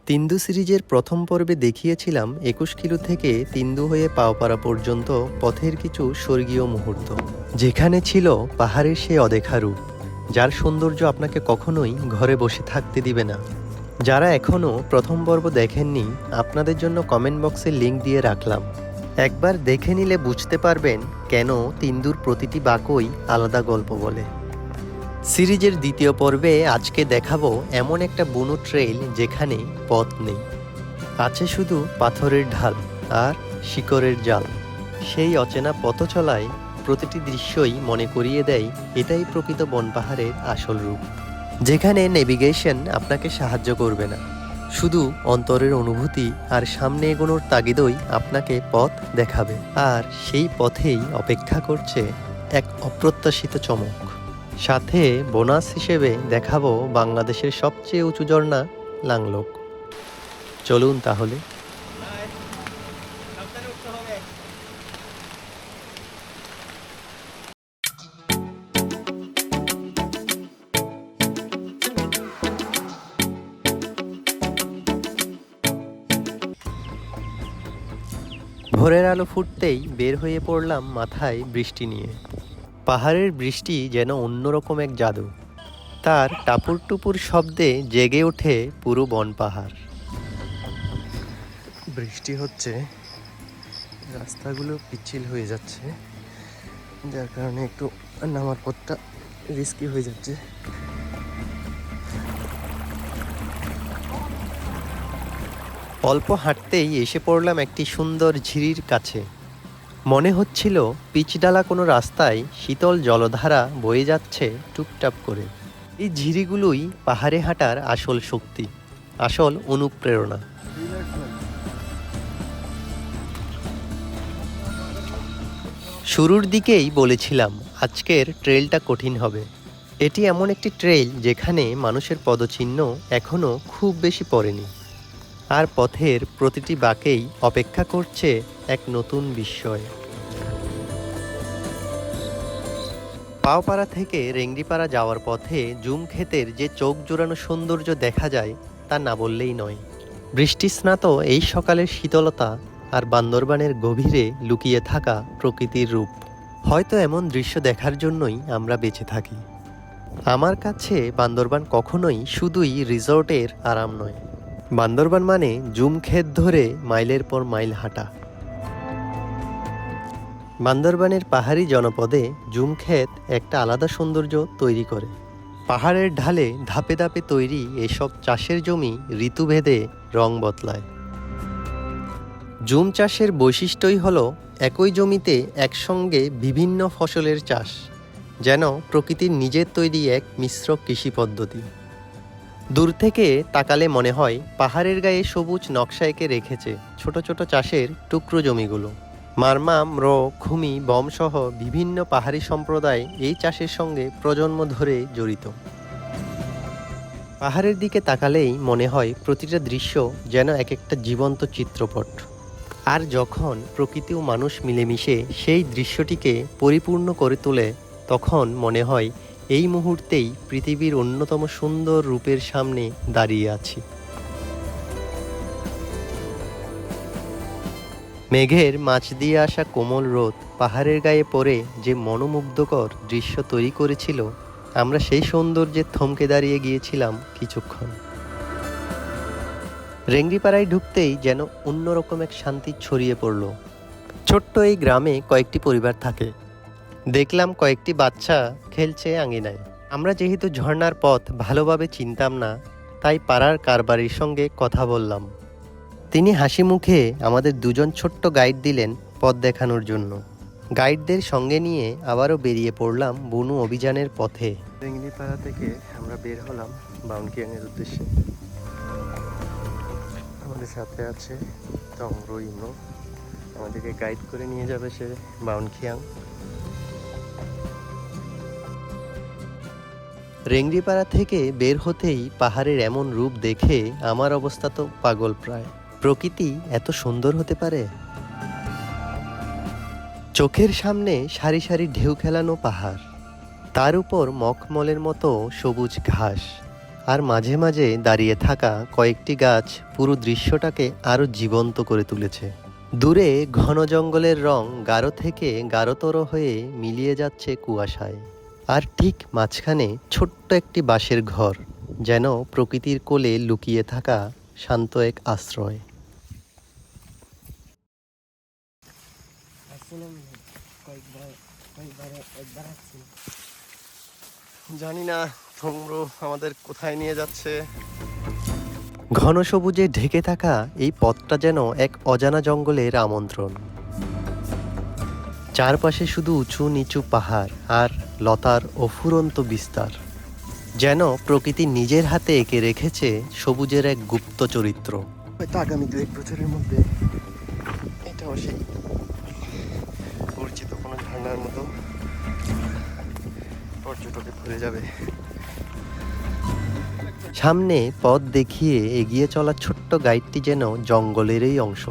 তিন্দু সিরিজের প্রথম পর্বে দেখিয়েছিলাম ২১ কিলো থেকে তিন্দু হয়ে পাওপাড়া পর্যন্ত পথের কিছু স্বর্গীয় মুহূর্ত, যেখানে ছিল পাহাড়ের সে অদেখা রূপ, যার সৌন্দর্য আপনাকে কখনোই ঘরে বসে থাকতে দিবে না। যারা এখনও প্রথম পর্ব দেখেননি, আপনাদের জন্য কমেন্ট বক্সে লিঙ্ক দিয়ে রাখলাম। একবার দেখে নিলে বুঝতে পারবেন কেন তিন্দুর প্রতিটি বাঁকই আলাদা গল্প বলে। সিরিজের দ্বিতীয় পর্বে আজকে দেখাবো এমন একটা বুনো ট্রেইল যেখানে পথ নেই, আছে শুধু পাথরের ঢাল আর শিকড়ের জাল। সেই অচেনা পথ চলায় প্রতিটি দৃশ্যই মনে করিয়ে দেয় এটাই প্রকৃত বনপাহাড়ের আসল রূপ, যেখানে নেভিগেশন আপনাকে সাহায্য করবে না, শুধু অন্তরের অনুভূতি আর সামনে এগোনোর তাগিদই আপনাকে পথ দেখাবে। আর সেই পথেই অপেক্ষা করছে এক অপ্রত্যাশিত চমক। সাথে বোনাস হিসেবে দেখাবো বাংলাদেশের সবচেয়ে উঁচু ঝর্ণা লাংলোক। চলুন তাহলে। ভোরের আলো ফুটতেই বের হয়ে পড়লাম মাথায় বৃষ্টি নিয়ে। পাহাড়ের বৃষ্টি যেন অন্যরকম এক জাদু, তার টাপুর টুপুর শব্দে জেগে ওঠে পুরো বন পাহাড়। বৃষ্টি হচ্ছে, রাস্তাগুলো পিচ্ছিল হয়ে যাচ্ছে, যার কারণে একটু নামার পথটা রিস্কি হয়ে যাচ্ছে। অল্প হাঁটতেই এসে পড়লাম একটি সুন্দর ঝিরির কাছে। মনে হচ্ছিল পিচডালা কোনো রাস্তায় শীতল জলধারা বয়ে যাচ্ছে টুপটাপ করে। এই ঝিরিগুলোই পাহাড়ে হাঁটার আসল শক্তি, আসল অনুপ্রেরণা। শুরুর দিকেই বলেছিলাম আজকের ট্রেলটা কঠিন হবে। এটি এমন একটি ট্রেল যেখানে মানুষের পদচিহ্ন এখনও খুব বেশি পড়েনি, আর পথের প্রতিটি বাঁকেই অপেক্ষা করছে এক নতুন বিস্ময়। পাওপাড়া থেকে রেংডিপাড়া যাওয়ার পথে জুম ক্ষেতের যে চোখ জোড়ানো সৌন্দর্য দেখা যায় তা না বললেই নয়। বৃষ্টিস্নাত এই সকালের শীতলতা আর বান্দরবানের গভীরে লুকিয়ে থাকা প্রকৃতির রূপ, হয়তো এমন দৃশ্য দেখার জন্যই আমরা বেঁচে থাকি। আমার কাছে বান্দরবান কখনোই শুধুই রিসর্টের আরাম নয়, বান্দরবান মানে জুম ক্ষেত ধরে মাইলের পর মাইল হাঁটা। বান্দরবানের পাহাড়ি জনপদে জুম ক্ষেত একটা আলাদা সৌন্দর্য তৈরি করে। পাহাড়ের ঢালে ধাপে ধাপে তৈরি এসব চাষের জমি ঋতুভেদে রং বদলায়। জুম চাষের বৈশিষ্ট্যই হলো একই জমিতে একসঙ্গে বিভিন্ন ফসলের চাষ, যেন প্রকৃতির নিজের তৈরি এক মিশ্র কৃষি পদ্ধতি। দূর থেকে তাকালে মনে হয় পাহাড়ের গায়ে সবুজ নকশা এঁকে রেখেছে ছোট ছোট চাষের টুকরো জমিগুলো। মারমা, ম্র, খুমি, বমসহ বিভিন্ন পাহাড়ি সম্প্রদায় এই চাষের সঙ্গে প্রজন্ম ধরে জড়িত। পাহাড়ের দিকে তাকালেই মনে হয় প্রতিটা দৃশ্য যেন এক একটা জীবন্ত চিত্রপট। আর যখন প্রকৃতি ও মানুষ মিলেমিশে সেই দৃশ্যটিকে পরিপূর্ণ করে তোলে, তখন মনে হয় এই মুহূর্তেই পৃথিবীর অন্যতম সুন্দর রূপের সামনে দাঁড়িয়ে আছি। মেঘের মাছ দিয়ে আসা কোমল রোদ পাহাড়ের গায়ে পড়ে যে মনোমুগ্ধকর দৃশ্য তৈরি করেছিল, আমরা সেই সৌন্দর্যে থমকে দাঁড়িয়ে গিয়েছিলাম কিছুক্ষণ। রেংডিপাড়ায় ঢুকতেই যেন অন্যরকম এক শান্তি ছড়িয়ে পড়ল। ছোট্ট এই গ্রামে কয়েকটি পরিবার থাকে। দেখলাম কয়েকটি বাচ্চা খেলছে আঙিনায়। আমরা যেহেতু ঝর্ণার পথ ভালোভাবে চিনতাম না, তাই পাড়ার কারবারির সঙ্গে কথা বললাম। তিনি হাসি মুখে আমাদের দুজন ছোট্ট গাইড দিলেন পথ দেখানোর জন্য। গাইডদের সঙ্গে নিয়ে আবারও বেরিয়ে পড়লাম বনু অভিযানের পথে। রেংডিপাড়া থেকে আমরা বের হলাম বাউনখিয়াংয়ের উদ্দেশ্যে। আমাদের সাথে আছে তংরো ইমরো, আমাদেরকে গাইড করে নিয়ে যাবে সে বাউনখিয়াং। রেংডিপাড়া থেকে বের হতেই পাহাড়ের এমন রূপ দেখে আমার অবস্থা তো পাগল প্রায়। প্রকৃতি এত সুন্দর হতে পারে? চোখের সামনে সারি সারি ঢেউ খেলানো পাহাড়, তার উপর মখমলের মতো সবুজ ঘাস, আর মাঝে মাঝে দাঁড়িয়ে থাকা কয়েকটি গাছ পুরো দৃশ্যটাকে আরো জীবন্ত করে তুলেছে। দূরে ঘন জঙ্গলের রং গাঢ় থেকে গাঢ়তর হয়ে মিলিয়ে যাচ্ছে কুয়াশায়। আর ঠিক মাঝখানে ছোট্ট একটি বাঁশের ঘর, যেন প্রকৃতির কোলে লুকিয়ে থাকা শান্ত এক আশ্রয়। জানি না তোমরা আমাদের কোথায় নিয়ে যাচ্ছে। ঘন সবুজে ঢেকে থাকা এই পথটা যেন এক অজানা জঙ্গলের আমন্ত্রণ। চারপাশে শুধু উঁচু নিচু পাহাড় আর লতার অফুরন্ত বিস্তার, যেন প্রকৃতি নিজের হাতে এঁকে রেখেছে সবুজের এক গুপ্ত চরিত্র। হয়তো আগামী 2-1 বছরের মধ্যে এটাও সেই পরিচিত কোনো ঝর্ণার মতো পর্যটকে ভরে যাবে। সামনে পথ দেখিয়ে এগিয়ে চলা ছোট্ট গাইডটি যেন জঙ্গলেরই অংশ।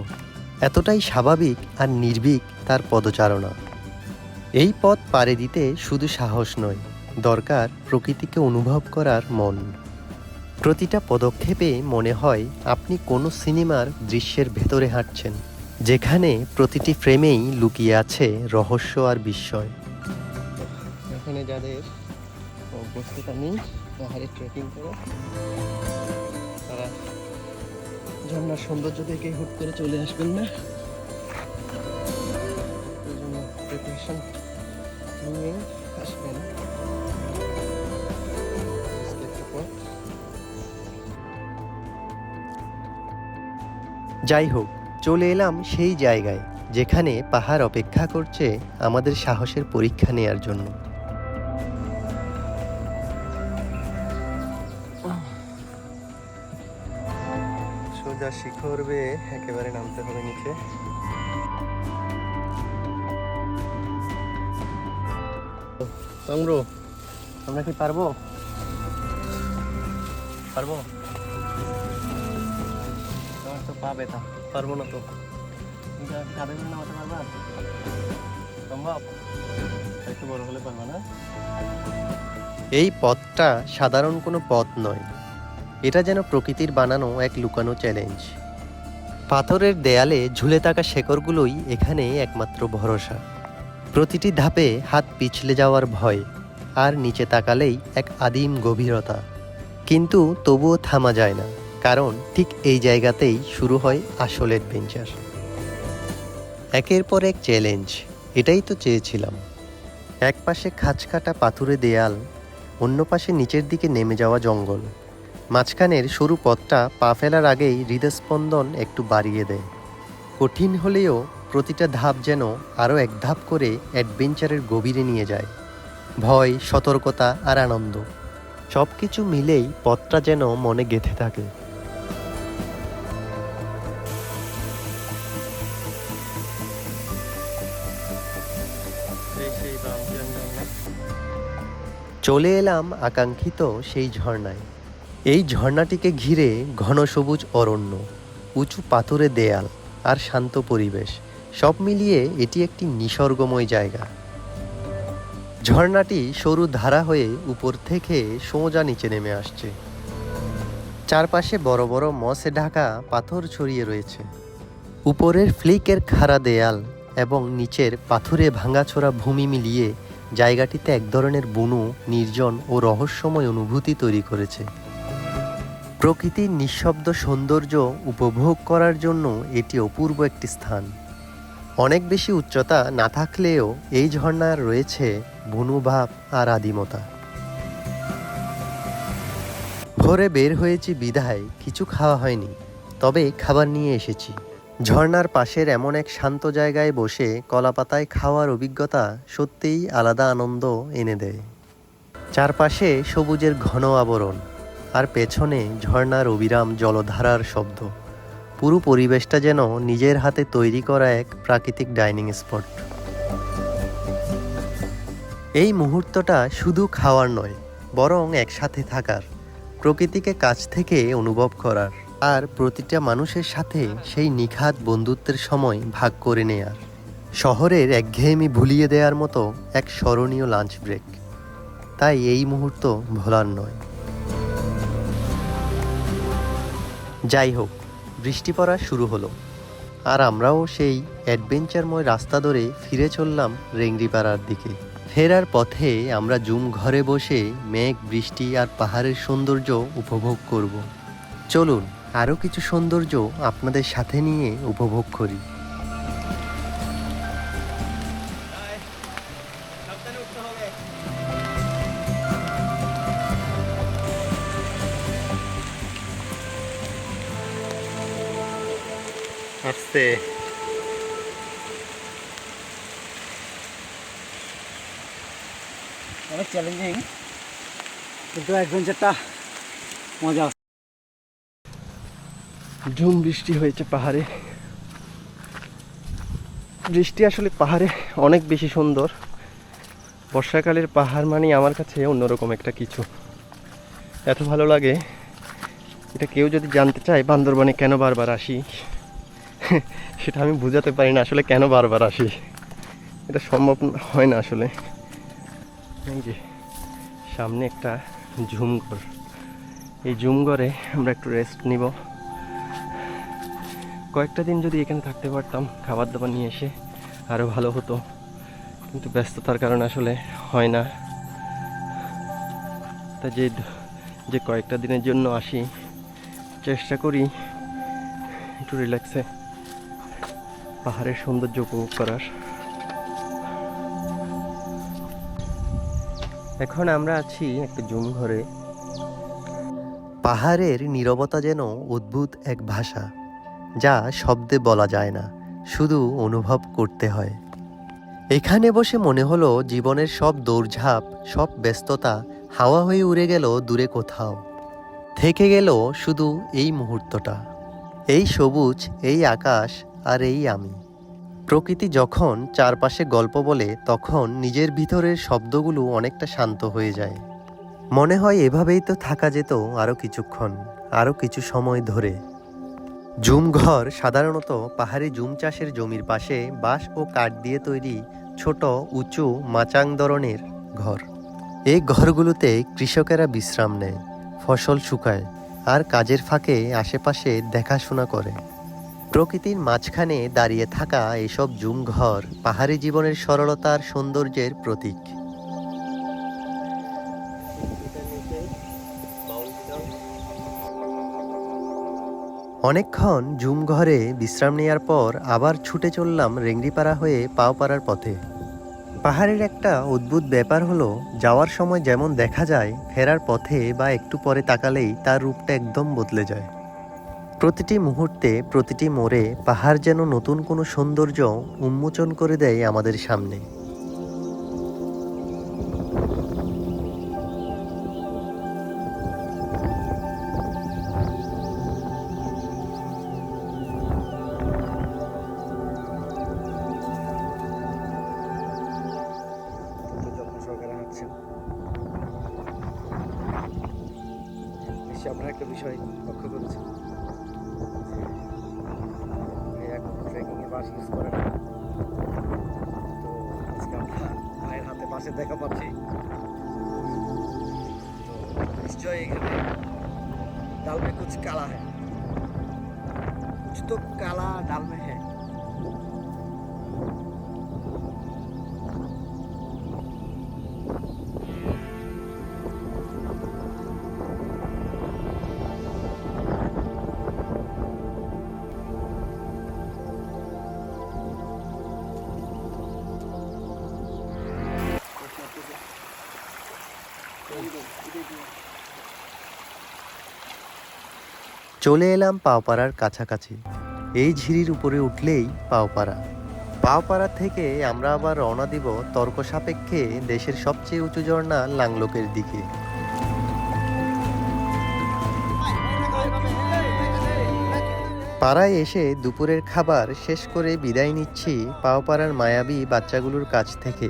এতটাই স্বাভাবিক আর নির্ভীক তার পদচারণা। এই পথ পাড়ি দিতে শুধু সাহস নয়, দরকার প্রকৃতিকে অনুভব করার মন। প্রতিটা পদক্ষেপে মনে হয় আপনি কোনো সিনেমার দৃশ্যের ভেতরে হাঁটছেন, যেখানে প্রতিটি ফ্রেমেই লুকিয়ে আছে রহস্য আর বিস্ময়। এখানে যাদের অভ্যস্ততা নেই পাহাড়ে ট্রেকিং করে, তারা ঝর্ণার সৌন্দর্য দেখে হুট করে চলে আসবেন না। এই জন্য প্রিপারেশন নিয়ে আসবেন। যাই হোক, চলে এলাম সেই জায়গায় যেখানে পাহাড় অপেক্ষা করছে আমাদের সাহসের পরীক্ষা নেয়ার জন্য। সোজা শিখর বেয়ে একেবারে নামতে হবে নিচে। তংরো, আমরা কি পারবো? তোমার তো পা ব্যথা, পারবো না তো। নামাতে পারবা? সম্ভব? একটু বড় হলে পারবা না? এই পথটা সাধারণ কোনো পথ নয়, এটা যেন প্রকৃতির বানানো এক লুকানো চ্যালেঞ্জ। পাথরের দেয়ালে ঝুলে থাকা শেকড়গুলোই এখানে একমাত্র ভরসা। প্রতিটি ধাপে হাত পিছলে যাওয়ার ভয়, আর নিচে তাকালেই এক আদিম গভীরতা। কিন্তু তবুও থামা যায় না, কারণ ঠিক এই জায়গাতেই শুরু হয় আসল অ্যাডভেঞ্চার। একের পর এক চ্যালেঞ্জ, এটাই তো চেয়েছিলাম। এক পাশে খাঁজকাটা পাথুরে দেয়াল, অন্য পাশে নিচের দিকে নেমে যাওয়া জঙ্গল। মাঝখানের সরু পথটা পা ফেলার আগেই হৃদস্পন্দন একটু বাড়িয়ে দেয়। কঠিন হলেও প্রতিটা ধাপ যেন আরও এক ধাপ করে অ্যাডভেঞ্চারের গভীরে নিয়ে যায়। ভয়, সতর্কতা আর আনন্দ সব কিছু মিলেই পথটা যেন মনে গেঁথে থাকে। চলে এলাম আকাঙ্ক্ষিত সেই ঝর্ণায়। এই ঝর্ণাটিকে ঘিরে ঘন সবুজ অরণ্য, উঁচু পাথুরে দেয়াল আর শান্ত পরিবেশ, সব মিলিয়ে এটি একটি নিসর্গময় জায়গা। ঝর্ণাটি সরু ধারা হয়ে উপর থেকে সোজা নিচে নেমে আসছে। চারপাশে বড় বড় মসে ঢাকা পাথর ছড়িয়ে রয়েছে। উপরের ফ্লিকের খাড়া দেয়াল এবং নিচের পাথুরে ভাঙাচোরা ভূমি মিলিয়ে জায়গাটিতে এক ধরনের বুনো, নির্জন ও রহস্যময় অনুভূতি তৈরি করেছে। প্রকৃতির নিঃশব্দ সৌন্দর্য উপভোগ করার জন্য এটি অপূর্ব একটি স্থান। অনেক বেশি উচ্চতা না থাকলেও এই ঝর্ণার রয়েছে বুনোভাব আর আদিমতা। ভোরে বের হয়েছি বিধায় কিছু খাওয়া হয়নি, তবে খাবার নিয়ে এসেছি। ঝর্ণার পাশের এমন এক শান্ত জায়গায় বসে কলাপাতায় খাওয়ার অভিজ্ঞতা সত্যিই আলাদা আনন্দ এনে দেয়। চারপাশে সবুজের ঘন আবরণ, আর পেছনে ঝর্ণার অবিরাম জলধারার শব্দ। পুরো পরিবেশটা যেন নিজের হাতে তৈরি করা এক প্রাকৃতিক ডাইনিং স্পট। এই মুহূর্তটা শুধু খাওয়ার নয়, বরং একসাথে থাকার, প্রকৃতিকে কাছ থেকে অনুভব করার, আর প্রতিটা মানুষের সাথে সেই নিখাদ বন্ধুত্বের সময় ভাগ করে নেয়ার। শহরের একঘেয়েমি ভুলিয়ে দেওয়ার মতো এক স্মরণীয় লাঞ্চ ব্রেক। তাই এই মুহূর্ত ভোলার নয়। যাই হোক, বৃষ্টি পড়া শুরু হলো, আর আমরাও সেই অ্যাডভেঞ্চারময় রাস্তা ধরে ফিরে চললাম রেংরিপাড়ার দিকে। ফেরার পথে আমরা জুম ঘরে বসে মেঘ, বৃষ্টি আর পাহাড়ের সৌন্দর্য উপভোগ করব। চলুন আরও কিছু সৌন্দর্য আপনাদের সাথে নিয়ে উপভোগ করি। আস্তে অনেক চ্যালেঞ্জিং, কিন্তু অ্যাডভেঞ্চারটা মজা। ঝুম বৃষ্টি হয়েছে পাহাড়ে। বৃষ্টি আসলে পাহাড়ে অনেক বেশি সুন্দর। বর্ষাকালের পাহাড় মানে আমার কাছে অন্যরকম একটা কিছু, এত ভালো লাগে। এটা কেউ যদি জানতে চায় বান্দরবানে কেন বারবার আসি, সেটা আমি বুঝাতে পারি না আসলে কেন বারবার আসি। এটা সম্ভব হয় না আসলে। এই যে সামনে একটা ঝুমঘর, এই ঝুমঘরে আমরা একটু রেস্ট নিব। কয়েকটা দিন যদি এখানে থাকতে পারতাম খাবার দাবার নিয়ে এসে আরও ভালো হতো, কিন্তু ব্যস্ততার কারণে আসলে হয় না। তা যে কয়েকটা দিনের জন্য আসি, চেষ্টা করি একটু রিল্যাক্সে পাহাড়ের সৌন্দর্য উপভোগ করার। এখন আমরা আছি একটা জুম ঘরে। পাহাড়ের নীরবতা যেন অদ্ভুত এক ভাষা, যা শব্দে বলা যায় না, শুধু অনুভব করতে হয়। এখানে বসে মনে হলো জীবনের সব দৌড়ঝাঁপ, সব ব্যস্ততা হাওয়া হয়ে উড়ে গেল দূরে কোথাও। থেকে গেল শুধু এই মুহূর্তটা, এই সবুজ, এই আকাশ আর এই আমি। প্রকৃতি যখন চারপাশে গল্প বলে, তখন নিজের ভিতরের শব্দগুলো অনেকটা শান্ত হয়ে যায়। মনে হয় এভাবেই তো থাকা যেত আরও কিছুক্ষণ, আরও কিছু সময় ধরে। জুম ঘর সাধারণত পাহাড়ি জুম চাষের জমির পাশে বাঁশ ও কাঠ দিয়ে তৈরি ছোট, উঁচু, মাচাং ধরনের ঘর। এই ঘরগুলোতে কৃষকেরা বিশ্রাম নেয়, ফসল শুকায় আর কাজের ফাঁকে আশেপাশে দেখাশোনা করে। প্রকৃতির মাঝখানে দাঁড়িয়ে থাকা এসব জুম ঘর পাহাড়ি জীবনের সরলতার সৌন্দর্যের প্রতীক। অনেকক্ষণ জুম ঘরে বিশ্রাম নেওয়ার পর আবার ছুটে চললাম রেংরিপাড়া হয়ে পাওপাড়ার পথে। পাহাড়ের একটা অদ্ভুত ব্যাপার হলো, যাওয়ার সময় যেমন দেখা যায়, ফেরার পথে বা একটু পরে তাকালেই তার রূপটা একদম বদলে যায়। প্রতিটি মুহূর্তে, প্রতিটি মোড়ে পাহাড় যেন নতুন কোনো সৌন্দর্য উন্মোচন করে দেয় আমাদের সামনে। আপনারা একটা বিষয় লক্ষ্য করেছেন, এখন ট্রেকিং এ বাস ইউজ করে না। তো আজকে আমরা মায়ের হাতে বাসের দেখা পাচ্ছি। তো নিশ্চয়ই এখানে ডাল মে কুছ কালা হ্যায়, কুছ তো কালা ডাল মে হ্যায়। চলে এলাম পাওপাড়ার কাছাকাছি। এই ঝিরির উপরে উঠলেই পাওপাড়া। পাওপাড়া থেকে আমরা আবার রওনা দিব তর্ক সাপেক্ষে দেশের সবচেয়ে উঁচু ঝর্ণা লাংলোকের দিকে। পাড়ায় এসে দুপুরের খাবার শেষ করে বিদায় নিচ্ছি পাওপাড়ার মায়াবী বাচ্চাগুলোর কাছ থেকে।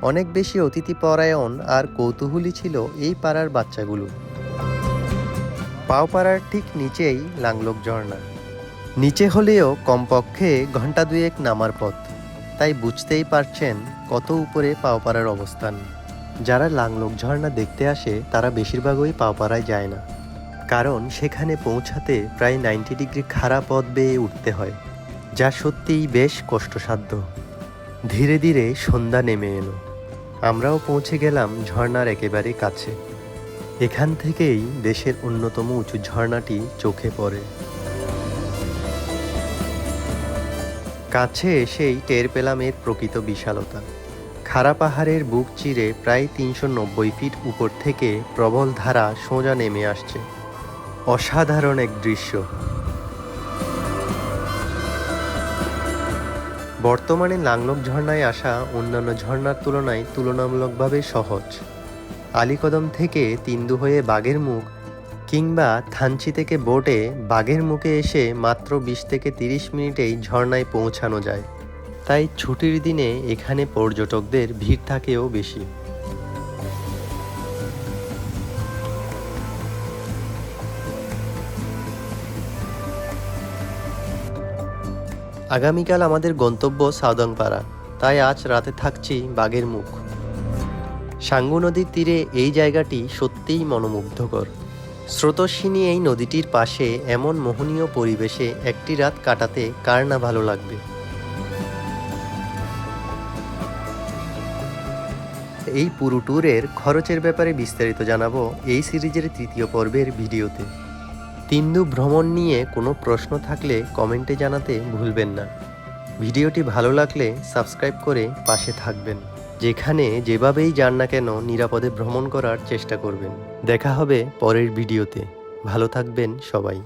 অনেক বেশি অতিথিপরায়ণ আর কৌতূহলী ছিল এই পাড়ার বাচ্চাগুলো। পাওপাড়ার ঠিক নিচেই লাংলোক ঝর্ণা। নিচে হলেও কমপক্ষে ঘন্টা দুয়েক নামার পথ, তাই বুঝতেই পারছেন কত উপরে পাওপাড়ার অবস্থান। যারা লাংলোক ঝর্ণা দেখতে আসে তারা বেশিরভাগই পাওপাড়ায় যায় না, কারণ সেখানে পৌঁছাতে প্রায় 90 ডিগ্রি খাড়া পথ বেয়ে উঠতে হয়, যা সত্যিই বেশ কষ্টসাধ্য। ধীরে ধীরে সন্ধ্যা নেমে এলো। আমরাও পৌঁছে গেলাম ঝর্ণার একেবারে কাছে। এখান থেকেই দেশের অন্যতম উঁচু ঝর্ণাটি চোখে পড়ে। কাছে এসেই টের পেলাম এর প্রকৃত বিশালতা। খাড়া পাহাড়ের বুক চিরে প্রায় 390 ফিট উপর থেকে প্রবল ধারা সোজা নেমে আসছে। অসাধারণ এক দৃশ্য। বর্তমানে লাংলক ঝর্ণায় আসা অন্যান্য ঝর্ণার তুলনায় তুলনামূলকভাবে সহজ। আলীকদম থেকে তিন্দু হয়ে বাঘের মুখ কিংবা থানচি থেকে বোটে বাঘের মুখে এসে মাত্র 20 থেকে 30 মিনিটেই ঝর্ণায় পৌঁছানো যায়। তাই ছুটির দিনে এখানে পর্যটকদের ভিড় থাকেও বেশি। আগামীকাল আমাদের গন্তব্য সাউদাংপাড়া, তাই আজ রাতে থাকছি বাঘের মুখ। সাঙ্গু নদীর তীরে এই জায়গাটি সত্যিই মনোমুগ্ধকর। স্রোতস্বিনী এই নদীটির পাশে এমন মোহনীয় পরিবেশে একটি রাত কাটাতে কার না ভালো লাগবে। এই পুরো ট্যুরের খরচের ব্যাপারে বিস্তারিত জানাবো এই সিরিজের 3য় পর্বের ভিডিওতে। তিন্দু ভ্রমণ নিয়ে কোনো প্রশ্ন থাকলে কমেন্টে জানাতে ভুলবেন না। ভিডিওটি ভালো লাগলে সাবস্ক্রাইব করে পাশে থাকবেন। যেখানে যেভাবেই যান না কেন নিরাপদে ভ্রমণ করার চেষ্টা করবেন। দেখা হবে পরের ভিডিওতে। ভালো থাকবেন সবাই।